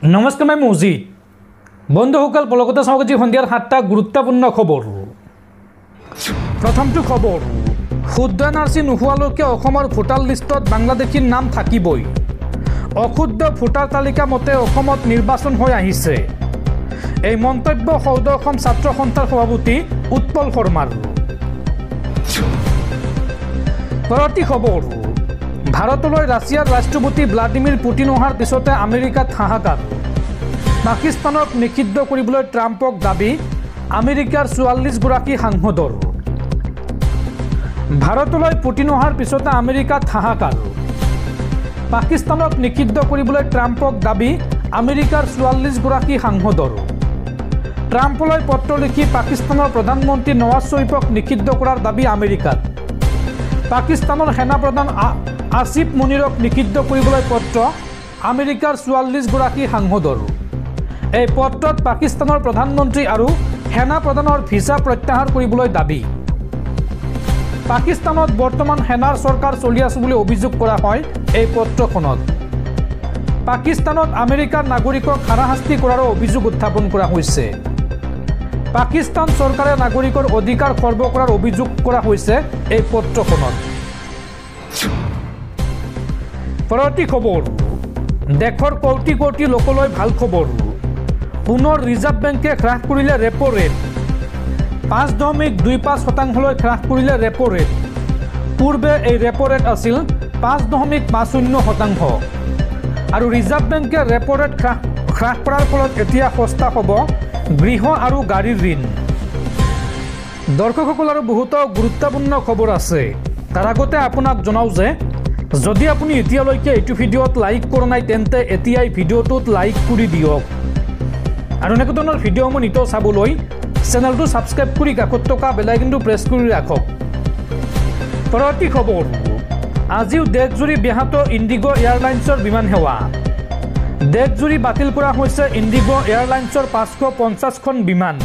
নমস্কাৰ মই মজিদ বন্ধুসকল পলকতে চাওকজি সন্ধিয়াৰ 7টা গুৰুত্বপূৰ্ণ খবৰ। প্ৰথমটো খবৰ, শুদ্ধ এনআৰচি নোহোৱালৈকে অসমৰ ভোটাৰ লিষ্টত বাংলাদেশীৰ নাম থাকিবই। অশুদ্ধ ভোটাৰ তালিকা মতে অসমত নিৰ্বাচন হৈ আহিছে। এই মন্তব্য সৌদ অসম ছাত্ৰ সন্থাৰ সভাপতি উৎপল শৰ্মাৰ। পৰৱৰ্তী খবৰ, ভাৰতলৈ ৰাছিয়াৰ ৰাষ্ট্ৰপতি ভ্লাদিমিৰ পুটিন অহাৰ পিছতে আমেৰিকাত হাহাকাৰ। পাকিস্তানক নিষিদ্ধ কৰিবলৈ ট্ৰাম্পক দাবী আমেৰিকাৰ 44গৰাকী সাংসদৰ। ভাৰতলৈ পুটিন অহাৰ পিছতে আমেৰিকাত হাহাকাৰ। পাকিস্তানক নিষিদ্ধ কৰিবলৈ ট্ৰাম্পক দাবী আমেৰিকাৰ 44গৰাকী সাংসদৰ। ট্ৰাম্পলৈ পত্ৰ লিখি পাকিস্তানৰ প্ৰধানমন্ত্ৰী নৱাজ শ্বৰিফক নিষিদ্ধ কৰাৰ দাবী আমেৰিকাত। পাকিস্তানৰ সেনাপ্ৰধান আসিফ মুনিৰক নিষিদ্ধ কৰিবলৈ পত্ৰ আমেৰিকাৰ 44গৰাকী সাংসদৰ। এই পত্ৰত পাকিস্তানৰ প্ৰধানমন্ত্ৰী আৰু সেনাপ্ৰধানৰ ভিছা প্ৰত্যাহাৰ কৰিবলৈ দাবী। পাকিস্তানত বৰ্তমান সেনাৰ চৰকাৰ চলি আছে বুলি অভিযোগ কৰা হয় এই পত্ৰখনত। পাকিস্তানত আমেৰিকাৰ নাগৰিকক হাৰাশাস্তি কৰাৰো অভিযোগ উত্থাপন কৰা হৈছে। পাকিস্তান চৰকাৰে নাগৰিকৰ অধিকাৰ খৰ্ব কৰাৰ অভিযোগ কৰা হৈছে এই পত্ৰখনত। পৰৱৰ্তী খবৰ, দেশৰ কোটি কোটি লোকলৈ ভাল খবৰ। পুনৰ ৰিজাৰ্ভ বেংকে হ্ৰাস কৰিলে ৰেপো ৰেট। 5.25% হ্ৰাস কৰিলে ৰেপো ৰেট। পূৰ্বে এই ৰেপো ৰেট আছিল 5.50%। আৰু ৰিজাৰ্ভ বেংকে ৰেপো ৰেট হ্ৰাস কৰাৰ ফলত এতিয়া সস্তা হ'ব গৃহ আৰু গাড়ীৰ ঋণ। দৰ্শকসকল, আৰু বহুতো গুৰুত্বপূৰ্ণ খবৰ আছে। তাৰ আগতে আপোনাক জনাওঁ যে যদি আপুনি এতিয়ালৈকে এইটো ভিডিঅ'ত লাইক কৰা নাই তেন্তে এতিয়াই ভিডিঅ'টোত লাইক কৰি দিয়ক। আৰু এনেকুৱা ধৰণৰ ভিডিঅ'সমূহ নিতৌ চাবলৈ চেনেলটো ছাবস্ক্ৰাইব কৰি কাষত থকা বেল আইকনটো প্ৰেছ কৰি ৰাখক। পৰৱৰ্তী খবৰ, আজিও দেশজুৰি ব্যাহত ইণ্ডিগো এয়াৰলাইন্সৰ বিমান সেৱা। দেশজুৰি বাতিল কৰা হৈছে ইণ্ডিগো এয়াৰলাইন্সৰ 550খন বিমান।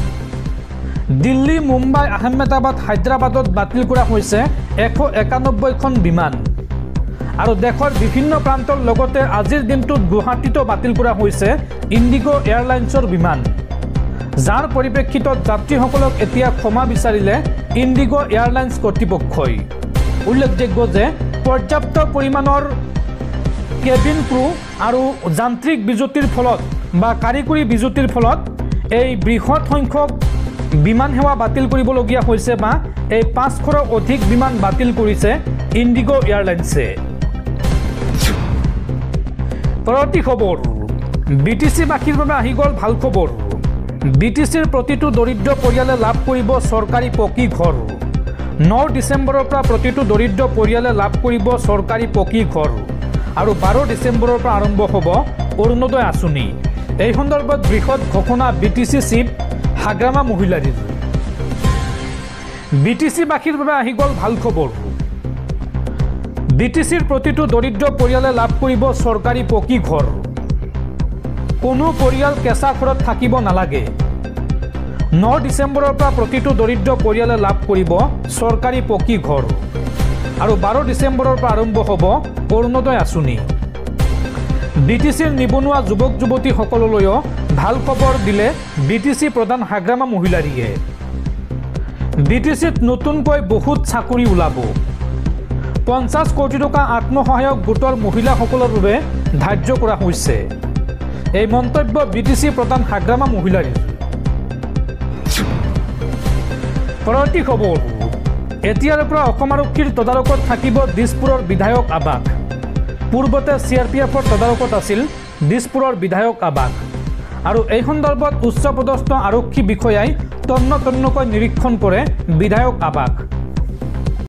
দিল্লী, মুম্বাই, আহমেদাবাদ, হায়দৰাবাদত বাতিল কৰা হৈছে 191খন বিমান। আৰু দেশৰ বিভিন্ন প্ৰান্তৰ লগতে আজিৰ দিনটোত গুৱাহাটীতো বাতিল কৰা হৈছে ইণ্ডিগো এয়াৰলাইন্সৰ বিমান। যাৰ পৰিপ্ৰেক্ষিতত যাত্ৰীসকলক এতিয়া ক্ষমা বিচাৰিলে ইণ্ডিগো এয়াৰলাইন্স কৰ্তৃপক্ষই। উল্লেখযোগ্য যে পৰ্যাপ্ত পৰিমাণৰ কেবিন ক্ৰু আৰু যান্ত্ৰিক বিজুতিৰ ফলত বা কাৰিকৰী বিজুতিৰ ফলত এই বৃহৎ সংখ্যক বিমান সেৱা বাতিল কৰিবলগীয়া হৈছে বা এই 500ৰো অধিক বিমান বাতিল কৰিছে ইণ্ডিগো এয়াৰলাইন্সে। পৰৱৰ্তী খবৰ, BTC-বাসীৰ বাবে আহি গ'ল ভাল খবৰ। BTCৰ প্ৰতিটো দৰিদ্ৰ পৰিয়ালে লাভ কৰিব চৰকাৰী পকী ঘৰ। 9 ডিচেম্বৰৰ পৰা প্ৰতিটো দৰিদ্ৰ পৰিয়ালে লাভ কৰিব চৰকাৰী পকী ঘৰ। আৰু 12 ডিচেম্বৰৰ পৰা আৰম্ভ হ'ব অৰুণোদয় আঁচনি। এই সন্দৰ্ভত বৃহৎ ঘোষণা BTC চিফ হাগ্ৰামা মহিলাৰীৰ। BTC-বাসীৰ বাবে আহি গ'ল ভাল খবৰ। BTCৰ প্ৰতিটো দৰিদ্ৰ পৰিয়ালে লাভ কৰিব চৰকাৰী পকী ঘৰ। কোনো পৰিয়াল কেঁচা ঘৰত থাকিব নালাগে। 9 ডিচেম্বৰৰ পৰা প্ৰতিটো দৰিদ্ৰ পৰিয়ালে লাভ কৰিব চৰকাৰী পকী ঘৰ। আৰু 12 ডিচেম্বৰৰ পৰা আৰম্ভ হ'ব অৰুণোদয় আঁচনি। BTCৰ নিবনুৱা যুৱক যুৱতীসকললৈও ভাল খবৰ দিলে BTC প্ৰধান হাগ্ৰামা মহিলাৰীয়ে। BTCত নতুনকৈ বহুত চাকৰি ওলাব। 50 কোটি টকা আত্মসহায়ক গোটৰ মহিলাসকলৰ বাবে ধাৰ্য কৰা হৈছে। এই মন্তব্য BTC প্ৰধান হাগ্ৰামা মহিলাৰীৰ। পৰৱৰ্তী খবৰ, এতিয়াৰ পৰা অসম আৰক্ষীৰ তদাৰকত থাকিব দিছপুৰৰ বিধায়ক আৱাস। পূৰ্বতে CRPFৰ তদাৰকত আছিল দিছপুৰৰ বিধায়ক আৱাস। আৰু এই সন্দৰ্ভত উচ্চপদস্থ আৰক্ষী বিষয়াই তন্নতন্নকৈ নিৰীক্ষণ কৰে বিধায়ক আৱাস।